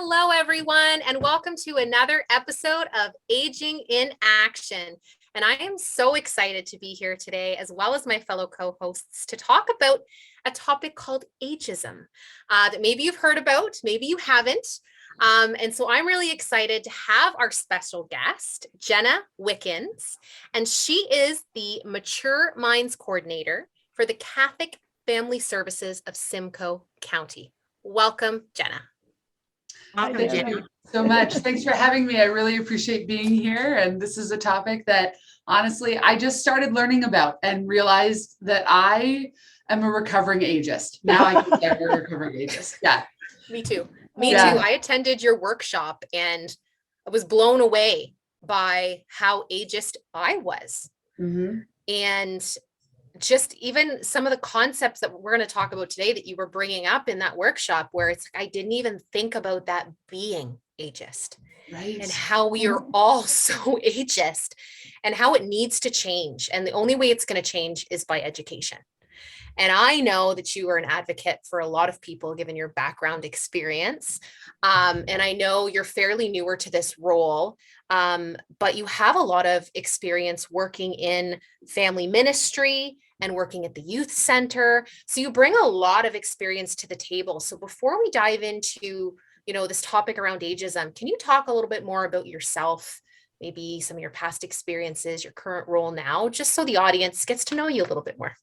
Hello, everyone, and welcome to another episode of Aging in Action. And I am so excited to be here today, as well as my fellow co-hosts, to talk about a topic called ageism that maybe you've heard about, maybe you haven't. And so I'm really excited to have our special guest, Jenna Wickens, and she is the Mature Minds Coordinator for the Catholic Family Services of Simcoe County. Welcome, Jenna. Thank you so much. Thanks for having me. I really appreciate being here. And this is a topic that honestly, I just started learning about and realized that I am a recovering ageist. Now I can say I'm a recovering ageist. Yeah. Me too. Me too. I attended your workshop and I was blown away by how ageist I was. Mm-hmm. And just even some of the concepts that we're going to talk about today that you were bringing up in that workshop, where it's like, I didn't even think about that being ageist, right? And how we are all so ageist and how it needs to change. And the only way it's going to change is by education. And I know that you are an advocate for a lot of people, given your background experience. And I know you're fairly newer to this role, but you have a lot of experience working in family ministry and working at the youth center. So you bring a lot of experience to the table. So before we dive into, this topic around ageism, can you talk a little bit more about yourself, maybe some of your past experiences, your current role now, just so the audience gets to know you a little bit more?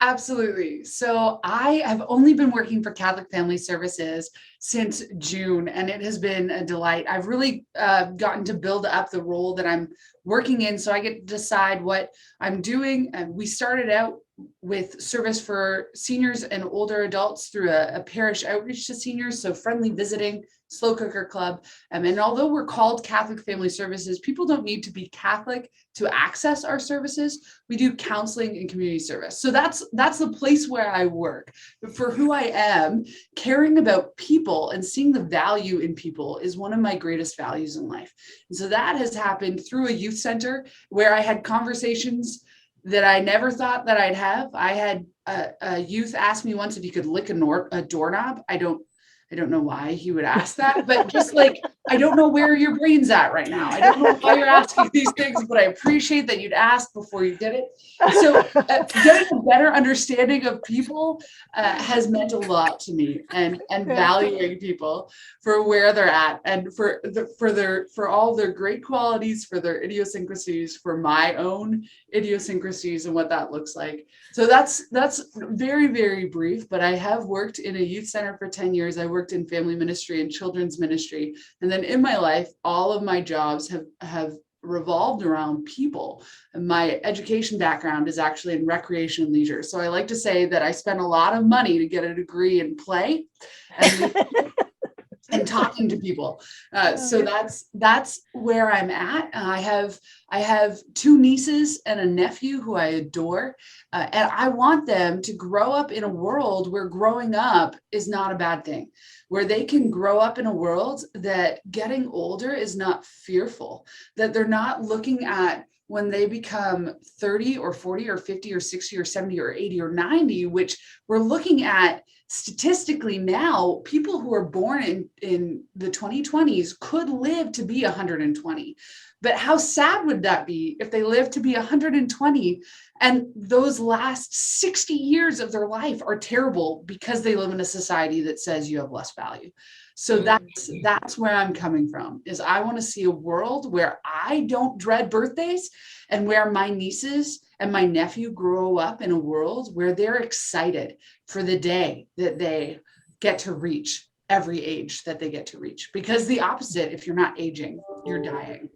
Absolutely. So I have only been working for Catholic Family Services since June, and it has been a delight. I've really gotten to build up the role that I'm working in, so I get to decide what I'm doing. And we started out with service for seniors and older adults through a parish outreach to seniors, so friendly visiting, slow cooker club. And although we're called Catholic Family Services, people don't need to be Catholic to access our services. We do counseling and community service. So that's the place where I work. But for who I am, caring about people and seeing the value in people is one of my greatest values in life. And so that has happened through a youth center where I had conversations that I never thought that I'd have. I had a youth ask me once if he could lick a doorknob. I don't know why he would ask that, but just like, I don't know where your brain's at right now. I don't know why you're asking these things, but I appreciate that you'd ask before you did it. So getting a better understanding of people has meant a lot to me, and valuing people for where they're at and for all their great qualities, for their idiosyncrasies, for my own idiosyncrasies and what that looks like. So that's very, very brief, but I have worked in a youth center for 10 years. I worked in family ministry and children's ministry. And then in my life, all of my jobs have revolved around people. And my education background is actually in recreation and leisure. So I like to say that I spent a lot of money to get a degree in play and talking to people. So that's where I'm at. I have two nieces and a nephew who I adore. And I want them to grow up in a world where growing up is not a bad thing, where they can grow up in a world that getting older is not fearful, that they're not looking at when they become 30 or 40 or 50 or 60 or 70 or 80 or 90, which we're looking at statistically now, people who are born in the 2020s could live to be 120. But how sad would that be if they live to be 120 and those last 60 years of their life are terrible because they live in a society that says you have less value? So that's where I'm coming from, is I want to see a world where I don't dread birthdays and where my nieces and my nephew grow up in a world where they're excited for the day that they get to reach every age that they get to reach. Because the opposite, if you're not aging, you're dying.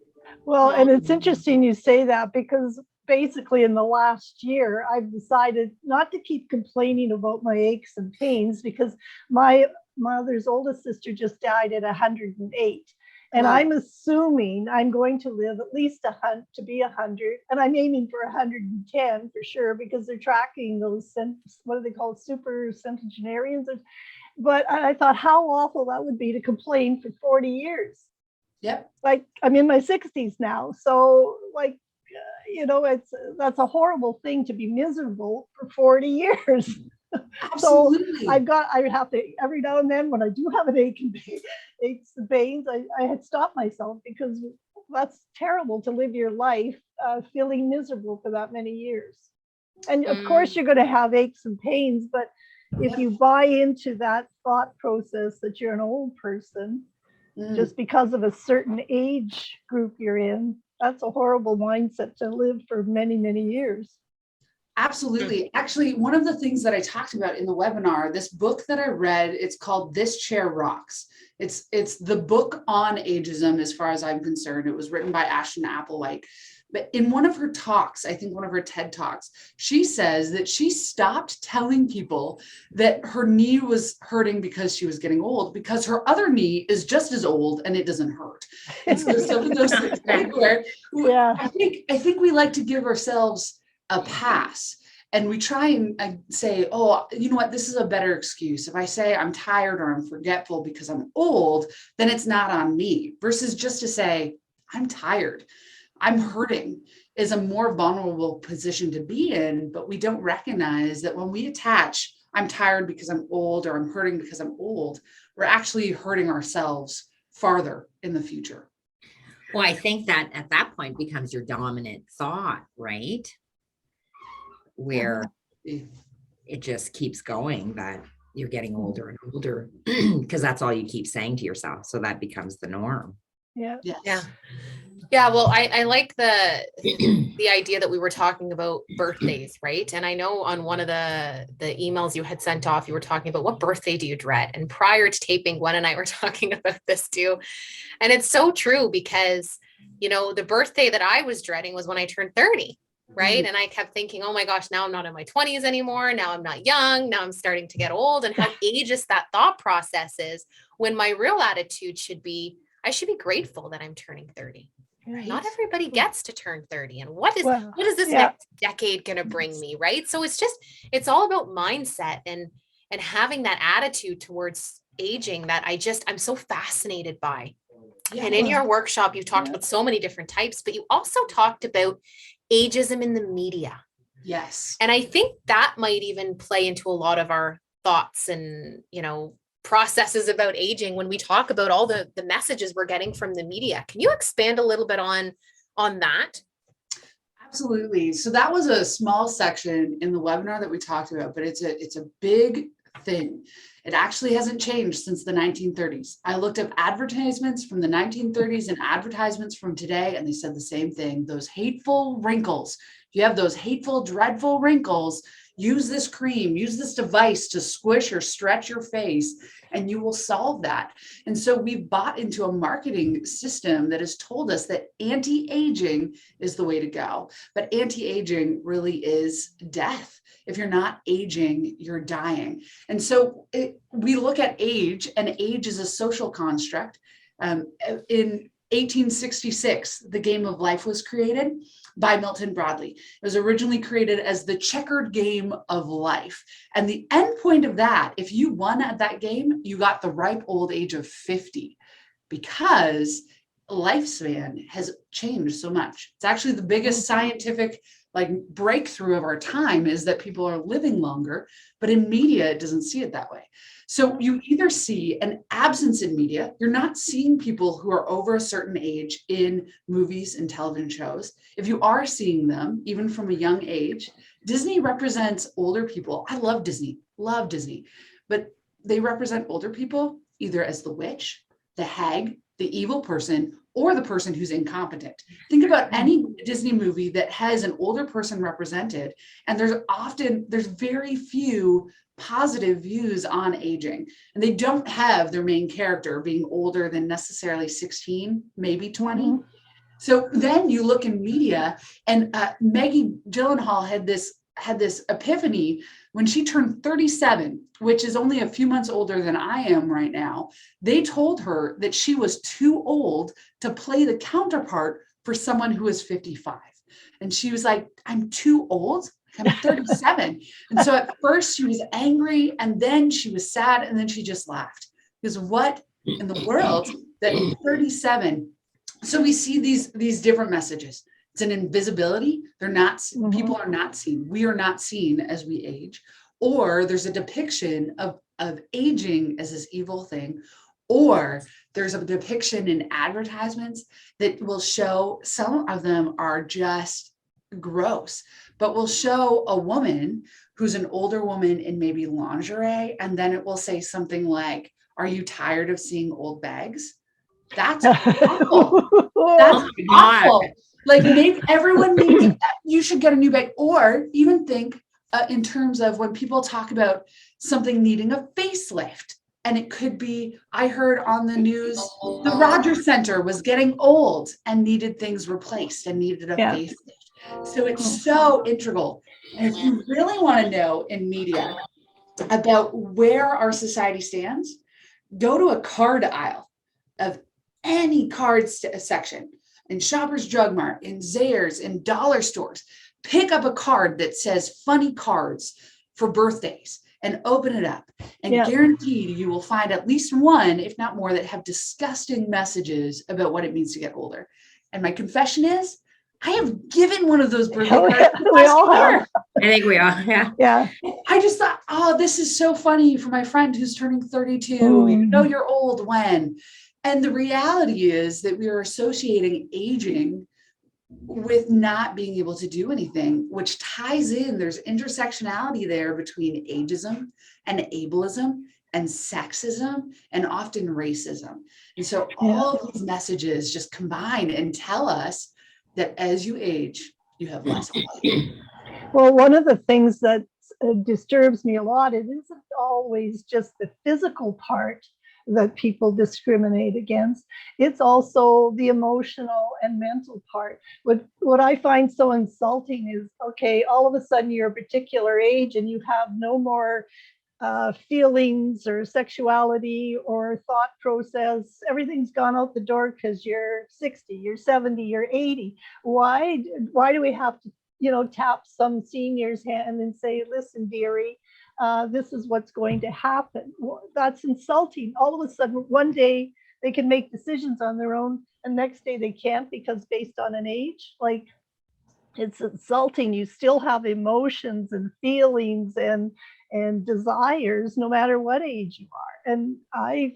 Well, and it's interesting you say that, because basically in the last year, I've decided not to keep complaining about my aches and pains, because my mother's oldest sister just died at 108. And I'm assuming I'm going to live at least to be 100, and I'm aiming for 110 for sure, because they're tracking those, what are they called, super centenarians. But I thought how awful that would be to complain for 40 years. Yep. Like, I'm in my 60s now, so like, that's a horrible thing to be miserable for 40 years. Absolutely. So I would have to, every now and then when I do have an aches and pains, I had stopped myself, because that's terrible to live your life feeling miserable for that many years. And of course you're going to have aches and pains, but if you buy into that thought process that you're an old person, just because of a certain age group you're in, that's a horrible mindset to live for many, many years. Absolutely. Actually, one of the things that I talked about in the webinar, this book that I read, it's called This Chair Rocks. It's the book on ageism, as far as I'm concerned. It was written by Ashton Applewhite. But in one of her talks, I think one of her TED Talks, she says that she stopped telling people that her knee was hurting because she was getting old, because her other knee is just as old and it doesn't hurt. And so some of those things, right, where I think we like to give ourselves a pass, and we try and say, oh, you know what, this is a better excuse. If I say I'm tired or I'm forgetful because I'm old, then it's not on me, versus just to say I'm tired, I'm hurting, is a more vulnerable position to be in. But we don't recognize that when we attach I'm tired because I'm old or I'm hurting because I'm old, we're actually hurting ourselves farther in the future. Well, I think that at that point becomes your dominant thought, right? Where it just keeps going, that you're getting older and older, because that's all you keep saying to yourself. So that becomes the norm. Yeah. Yes. Yeah. Well, I like the idea that we were talking about birthdays, right? And I know on one of the emails you had sent off, you were talking about what birthday do you dread? And prior to taping, Gwen and I were talking about this too. And it's so true, because, you know, the birthday that I was dreading was when I turned 30. Right. And I kept thinking, oh my gosh, now I'm not in my 20s anymore. Now I'm not young. Now I'm starting to get old. And how ageist that thought process is, when my real attitude should be, I should be grateful that I'm turning 30. Right. Not everybody gets to turn 30. And what is this next decade going to bring me? Right. So it's all about mindset and having that attitude towards aging that I'm so fascinated by. Yeah. And in your workshop, you've talked about so many different types, but you also talked about ageism in the media. Yes. And I think that might even play into a lot of our thoughts and, you know, processes about aging when we talk about all the messages we're getting from the media. Can you expand a little bit on that? Absolutely. So that was a small section in the webinar that we talked about, but it's a big thing. It actually hasn't changed since the 1930s. I looked up advertisements from the 1930s and advertisements from today, and they said the same thing. Those hateful wrinkles. If you have those hateful, dreadful wrinkles, use this cream, use this device to squish or stretch your face, and you will solve that. And so we've bought into a marketing system that has told us that anti-aging is the way to go. But anti-aging really is death. If you're not aging, you're dying. And so we look at age, and age is a social construct. In 1866, the game of life was created by Milton Bradley. It was originally created as the checkered game of life. And the end point of that, if you won at that game, you got the ripe old age of 50, because lifespan has changed so much. It's actually the biggest scientific breakthrough of our time, is that people are living longer, but in media, it doesn't see it that way. So you either see an absence in media, you're not seeing people who are over a certain age in movies and television shows. If you are seeing them, even from a young age, Disney represents older people. I love Disney, but they represent older people either as the witch, the hag, the evil person, or the person who's incompetent. Think about any Disney movie that has an older person represented, and there's very few positive views on aging, and they don't have their main character being older than necessarily 16, maybe 20. So then you look in media, and Maggie Gyllenhaal had this epiphany when she turned 37, which is only a few months older than I am right now. They told her that she was too old to play the counterpart for someone who is 55. And she was like, I'm too old? I'm 37. And so at first she was angry, and then she was sad, and then she just laughed. Because what in the world, that 37? So we see these different messages. It's an invisibility. They're not, people are not seen. We are not seen as we age. or there's a depiction of aging as this evil thing, or there's a depiction in advertisements that will show, some of them are just gross, but will show a woman who's an older woman in maybe lingerie, and then it will say something like, "Are you tired of seeing old bags?" That's awful. That's awful. Like, maybe everyone needs, you should get a new bag. Or even think in terms of when people talk about something needing a facelift. And it could be, I heard on the news, the Rogers Center was getting old and needed things replaced and needed a facelift. So it's so integral. And if you really want to know in media about where our society stands, go to a card aisle of any card section, in Shoppers Drug Mart, in Zayre's, in dollar stores. Pick up a card that says funny cards for birthdays and open it up, and guaranteed you will find at least one, if not more, that have disgusting messages about what it means to get older. And my confession is, I have given one of those birthday cards. We all have. I think we are. Yeah. I just thought, oh, this is so funny for my friend who's turning 32. You know you're old when. And the reality is that we are associating aging with not being able to do anything, which ties in, there's intersectionality there between ageism and ableism and sexism and often racism. And so all of these messages just combine and tell us that as you age, you have less quality. Well, one of the things that disturbs me a lot, it isn't always just the physical part that people discriminate against. It's also the emotional and mental part. What I find so insulting is, okay, all of a sudden you're a particular age and you have no more feelings or sexuality or thought process. Everything's gone out the door because you're 60, you're 70, you're 80. Why do we have to, tap some senior's hand and say, listen, dearie, this is what's going to happen? Well, that's insulting. All of a sudden, one day they can make decisions on their own, and next day they can't because based on an age. Like, it's insulting. You still have emotions and feelings and desires no matter what age you are. And I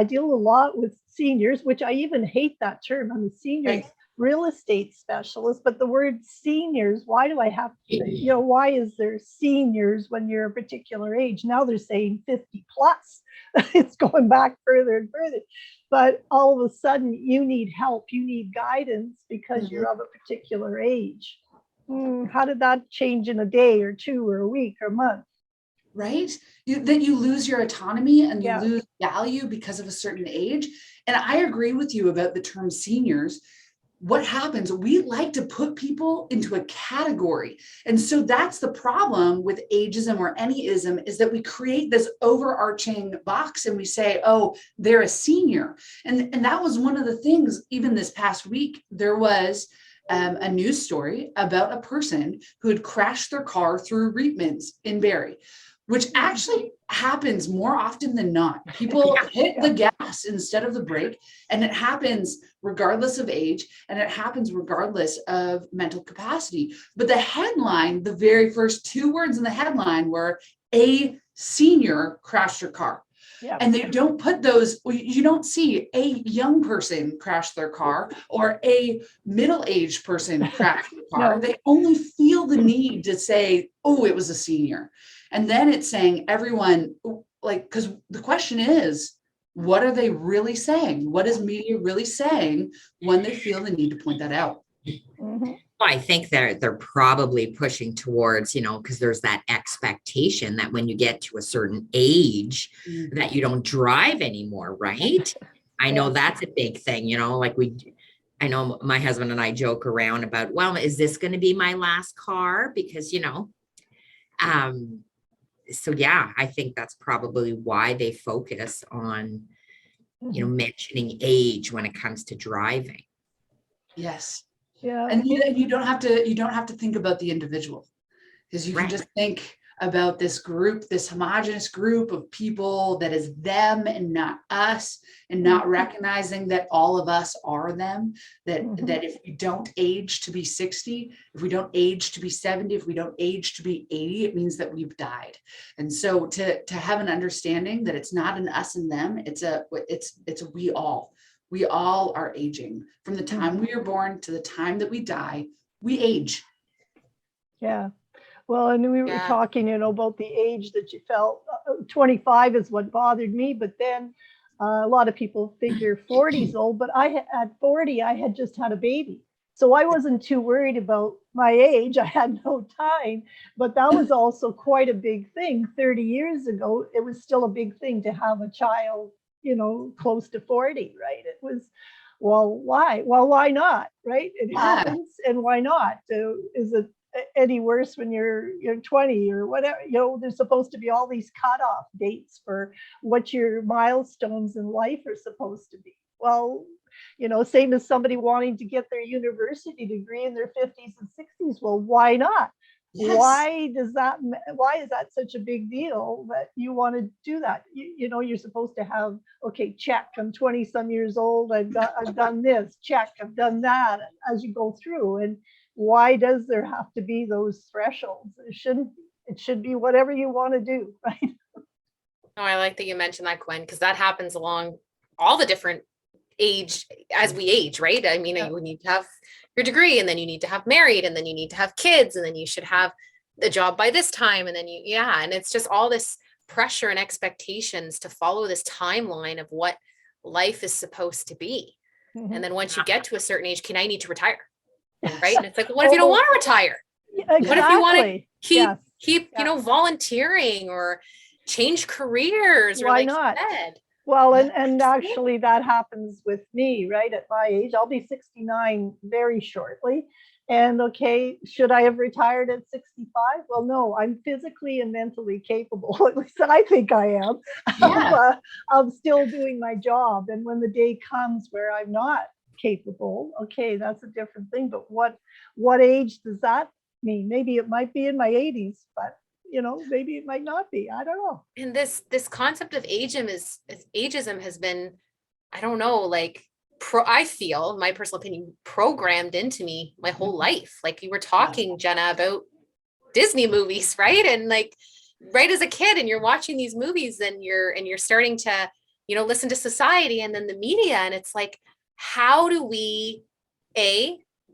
deal a lot with seniors, which I even hate that term. I'm a seniors real estate specialist, but the word seniors, why do I have to, why is there seniors when you're a particular age? Now they're saying 50 plus. It's going back further and further. But all of a sudden you need help, you need guidance because you're of a particular age. How did that change in a day or two or a week or a month? Right? That you lose your autonomy and you lose value because of a certain age. And I agree with you about the term seniors. What happens, we like to put people into a category. And so that's the problem with ageism or any ism, is that we create this overarching box and we say, oh, they're a senior. And that was one of the things, even this past week, there was a news story about a person who had crashed their car through Reitman's in Barrie, which actually happens more often than not. People hit the gas instead of the brake, and it happens regardless of age, and it happens regardless of mental capacity. But the headline, the very first two words in the headline were, a senior crashed her car. Yeah. And they don't put those, you don't see a young person crash their car or a middle-aged person crash their car. No. They only feel the need to say, oh, it was a senior. And then it's saying everyone, like, because the question is, what are they really saying? What is media really saying when they feel the need to point that out? Well, I think they're probably pushing towards, because there's that expectation that when you get to a certain age that you don't drive anymore, right? I know that's a big thing, I know my husband and I joke around about, well, is this going to be my last car? Because, so yeah, I think that's probably why they focus on, mentioning age when it comes to driving. Yes. Yeah. And you don't have to think about the individual, because you can just think, about this group, this homogenous group of people that is them and not us, and not recognizing that all of us are them, that if we don't age to be 60, if we don't age to be 70, if we don't age to be 80, it means that we've died. And so to have an understanding that it's not an us and them, it's a we all are aging. From the time we are born to the time that we die, we age. Yeah. Well, and we were talking, about the age that you felt. 25 is what bothered me, but then a lot of people figure 40 is old, but at 40, I had just had a baby. So I wasn't too worried about my age. I had no time, but that was also quite a big thing. 30 years ago, it was still a big thing to have a child, close to 40, right? It was, well, why? Well, why not, right? It happens, and why not? Is it any worse when you're 20 or whatever? There's supposed to be all these cutoff dates for what your milestones in life are supposed to be. Well, same as somebody wanting to get their university degree in their 50s and 60s. Well, why not? Yes. Why is that such a big deal that you want to do that? You're supposed to have, okay, check, I'm 20 some years old. I've done this, check, I've done that as you go through. And why does there have to be those thresholds? It shouldn't be. It should be whatever you want to do, right? Oh, I like that you mentioned that, Gwen, because that happens along all the different age as we age, right? I mean, you need to have your degree, and then you need to have married, and then you need to have kids, and then you should have the job by this time, and then and it's just all this pressure and expectations to follow this timeline of what life is supposed to be. And then once you get to a certain age, I need to retire. Right. And it's like, what if you don't want to retire? Exactly. What if you want to keep volunteering or change careers? Why not? Well, and actually that happens with me, right? At my age, I'll be 69 very shortly. And okay, should I have retired at 65? Well, no, I'm physically and mentally capable. At least I think I am. I'm still doing my job. And when the day comes where I'm not capable, okay, that's a different thing. But what age does that mean? Maybe it might be in my 80s, but maybe it might not be. I don't know. And this concept of ageism has been, I don't know, I feel, my personal opinion, programmed into me my whole life. Like you were talking, Jenna, about Disney movies, right? And right as a kid, and you're watching these movies, and you're starting to listen to society and then the media, and it's like, how do we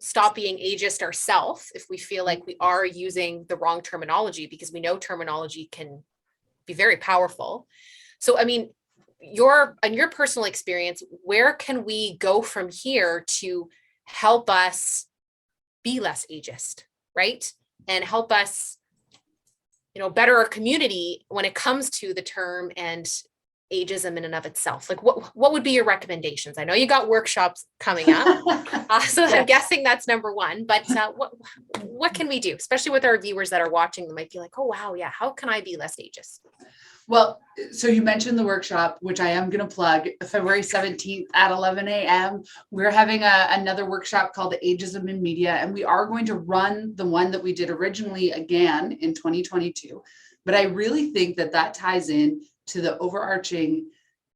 stop being ageist ourselves if we feel like we are using the wrong terminology, because we know terminology can be very powerful. So, I mean, in your personal experience, where can we go from here to help us be less ageist, right? And help us, better our community when it comes to the term and ageism in and of itself. Like what would be your recommendations? I know you got workshops coming up, so I'm guessing that's number one, but what can we do, especially with our viewers that are watching? They might be like, oh wow, yeah, how can I be less ageist? Well, so you mentioned the workshop, which I am going to plug, February 17th at 11 a.m. We're having another workshop called Ageism in Media, and we are going to run the one that we did originally again in 2022. But I really think that ties in to the overarching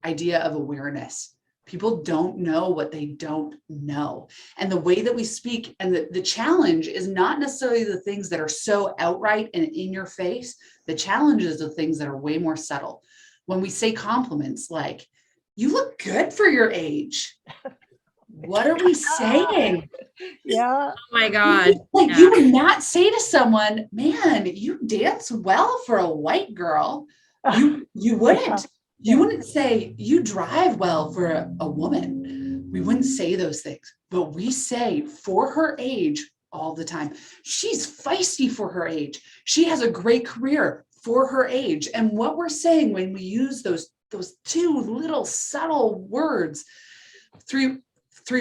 idea of awareness. People don't know what they don't know. And the way that we speak, and the challenge is not necessarily the things that are so outright and in your face. The challenge is the things that are way more subtle. When we say compliments like, you look good for your age. What are we saying? Yeah. Oh my God. You would not say to someone, man, you dance well for a white girl. You wouldn't. You wouldn't say you drive well for a woman. We wouldn't say those things, but we say for her age all the time. She's feisty for her age. She has a great career for her age. And what we're saying when we use those two little subtle words, three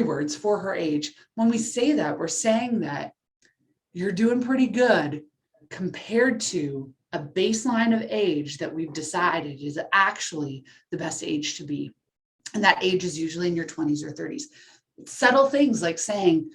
words for her age, when we say that, we're saying that you're doing pretty good compared to a baseline of age that we've decided is actually the best age to be. And that age is usually in your 20s or 30s. Subtle things like saying,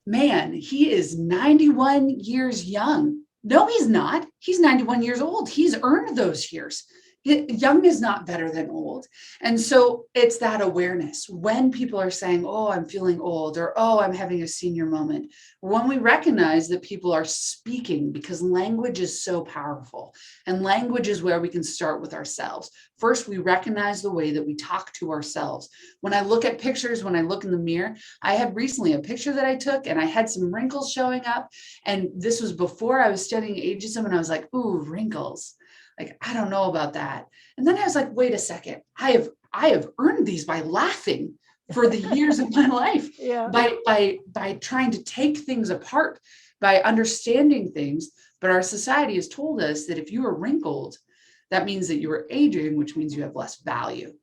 man, he is 91 years young. No, he's not. He's 91 years old. He's earned those years. Young is not better than old. And so it's that awareness when people are saying, oh, I'm feeling old, or, oh, I'm having a senior moment. When we recognize that people are speaking, because language is so powerful, and language is where we can start with ourselves. First, we recognize the way that we talk to ourselves. When I look at pictures, when I look in the mirror, I had recently a picture that I took and I had some wrinkles showing up. And this was before I was studying ageism. And I was like, ooh, wrinkles. Like, I don't know about that. And then I was like, wait a second. I have earned these by laughing for the years of my life, by trying to take things apart, by understanding things. But our society has told us that if you are wrinkled, that means that you are aging, which means you have less value.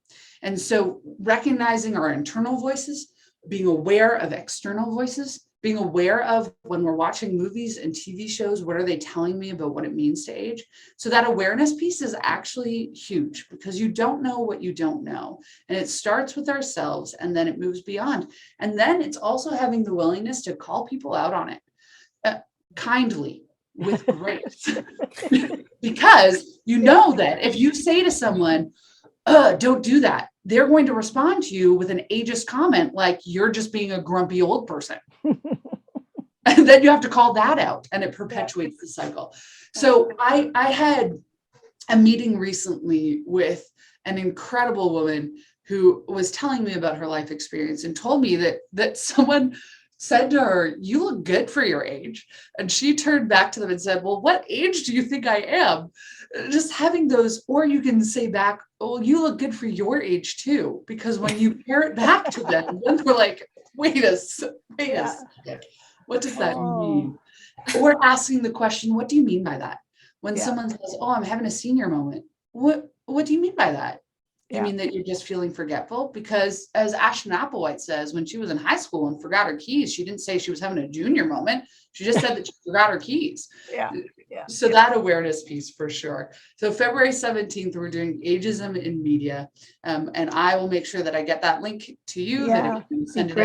And so recognizing our internal voices, being aware of external voices, being aware of when we're watching movies and TV shows, what are they telling me about what it means to age? So that awareness piece is actually huge, because you don't know what you don't know. And it starts with ourselves and then it moves beyond. And then it's also having the willingness to call people out on it kindly, with grace. Because you know that if you say to someone, don't do that, they're going to respond to you with an ageist comment like, you're just being a grumpy old person. And then you have to call that out, and it perpetuates the cycle. So I had a meeting recently with an incredible woman who was telling me about her life experience and told me that someone said to her, you look good for your age. And she turned back to them and said, well, what age do you think I am? Just having those, or you can say back, oh, you look good for your age too. Because when you pair it back to them, then we're like, wait a second, what does that mean? Or asking the question, what do you mean by that? When someone says, oh, I'm having a senior moment, what do you mean by that? You mean that you're just feeling forgetful? Because as Ashton Applewhite says, when she was in high school and forgot her keys, she didn't say she was having a junior moment. She just said that she forgot her keys. So that awareness piece for sure. So February 17th, we're doing ageism in media. And I will make sure that I get that link to you. That you can send it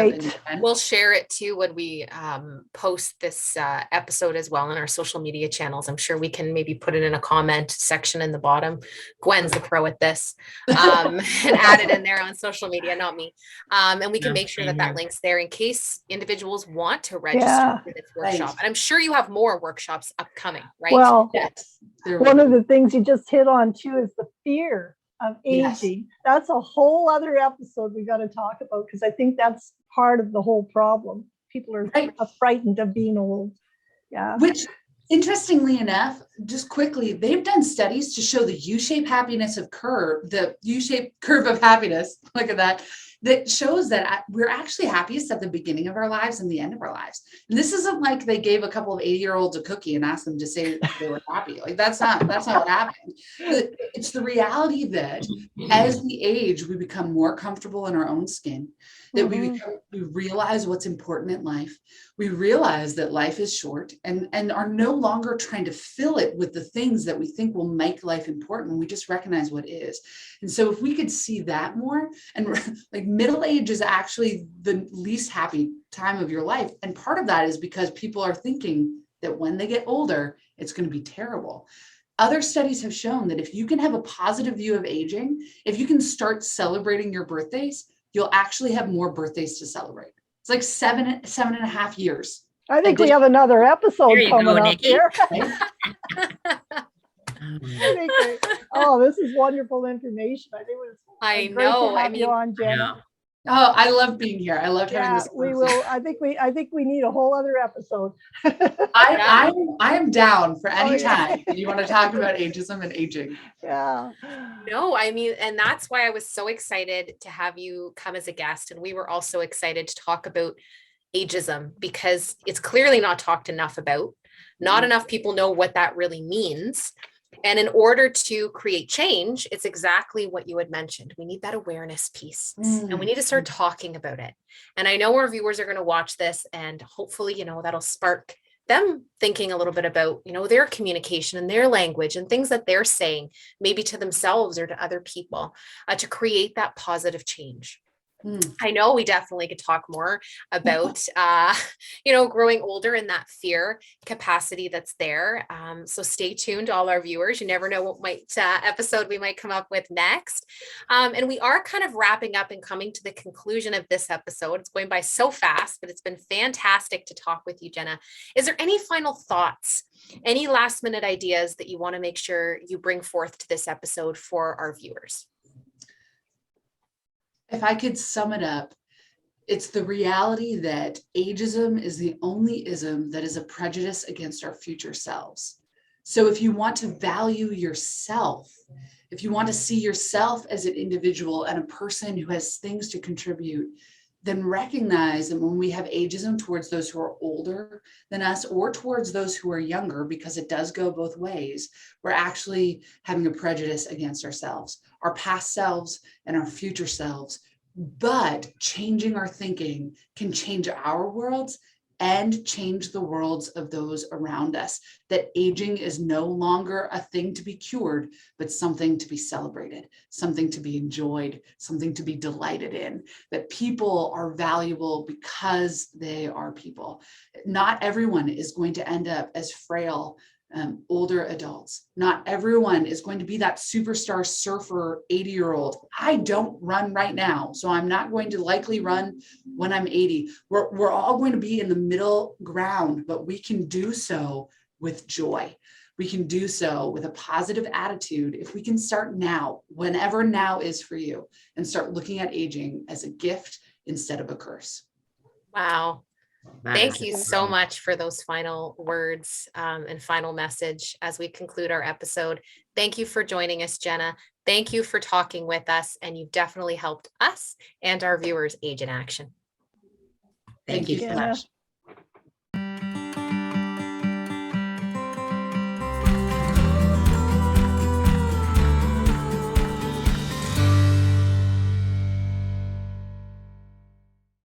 out. We'll share it too when we post this episode as well in our social media channels. I'm sure we can maybe put it in a comment section in the bottom. Gwen's the pro at this. And add it in there on social media, not me. And we can make sure that link's there in case individuals want to register for this workshop. And I'm sure you have more workshops upcoming, right? Well, one of the things you just hit on too is the fear of aging. That's a whole other episode we got to talk about, because I think that's part of the whole problem. People are frightened of being old. Which, interestingly enough, just quickly, they've done studies to show the U-shaped curve of happiness. Look at that. That shows that we're actually happiest at the beginning of our lives and the end of our lives. And this isn't like they gave a couple of 80-year-olds a cookie and asked them to say that they were happy. Like that's not what happened. It's the reality that as we age, we become more comfortable in our own skin, that we realize what's important in life. We realize that life is short and are no longer trying to fill it with the things that we think will make life important. We just recognize what is. And so if we could see that more, and like middle age is actually the least happy time of your life. And part of that is because people are thinking that when they get older, it's going to be terrible. Other studies have shown that if you can have a positive view of aging, if you can start celebrating your birthdays, you'll actually have more birthdays to celebrate. It's like 7.5 years. I think we have another episode coming up here. This is wonderful information. I know. I mean, you on, Jenna. Oh, I love being here. I love having this. We will. I think we need a whole other episode. I am down for any time you want to talk about ageism and aging. No, I mean, and that's why I was so excited to have you come as a guest. And we were also excited to talk about ageism because it's clearly not talked enough about. Not enough people know what that really means. And in order to create change, it's exactly what you had mentioned. We need that awareness piece and we need to start talking about it. And I know our viewers are going to watch this and hopefully, that'll spark them thinking a little bit about, their communication and their language and things that they're saying, maybe to themselves or to other people, to create that positive change. I know we definitely could talk more about, growing older and that fear capacity that's there. So stay tuned, all our viewers. You never know what episode we might come up with next. And we are kind of wrapping up and coming to the conclusion of this episode. It's going by so fast, but it's been fantastic to talk with you, Jenna. Is there any final thoughts, any last minute ideas that you want to make sure you bring forth to this episode for our viewers? If I could sum it up, it's the reality that ageism is the only ism that is a prejudice against our future selves. So if you want to value yourself, if you want to see yourself as an individual and a person who has things to contribute, then recognize that when we have ageism towards those who are older than us or towards those who are younger, because it does go both ways, we're actually having a prejudice against ourselves, our past selves and our future selves. But changing our thinking can change our worlds and change the worlds of those around us. That aging is no longer a thing to be cured, but something to be celebrated, something to be enjoyed, something to be delighted in. That people are valuable because they are people. Not everyone is going to end up as frail older adults. Not everyone is going to be that superstar surfer 80-year-old. I don't run right now, so I'm not going to likely run when I'm 80. We're all going to be in the middle ground, but we can do so with joy. We can do so with a positive attitude if we can start now, whenever now is for you, and start looking at aging as a gift instead of a curse. Wow. Thank you so much for those final words and final message as we conclude our episode. Thank you for joining us, Jenna. Thank you for talking with us, and you've definitely helped us and our viewers age in action. Thank you so much.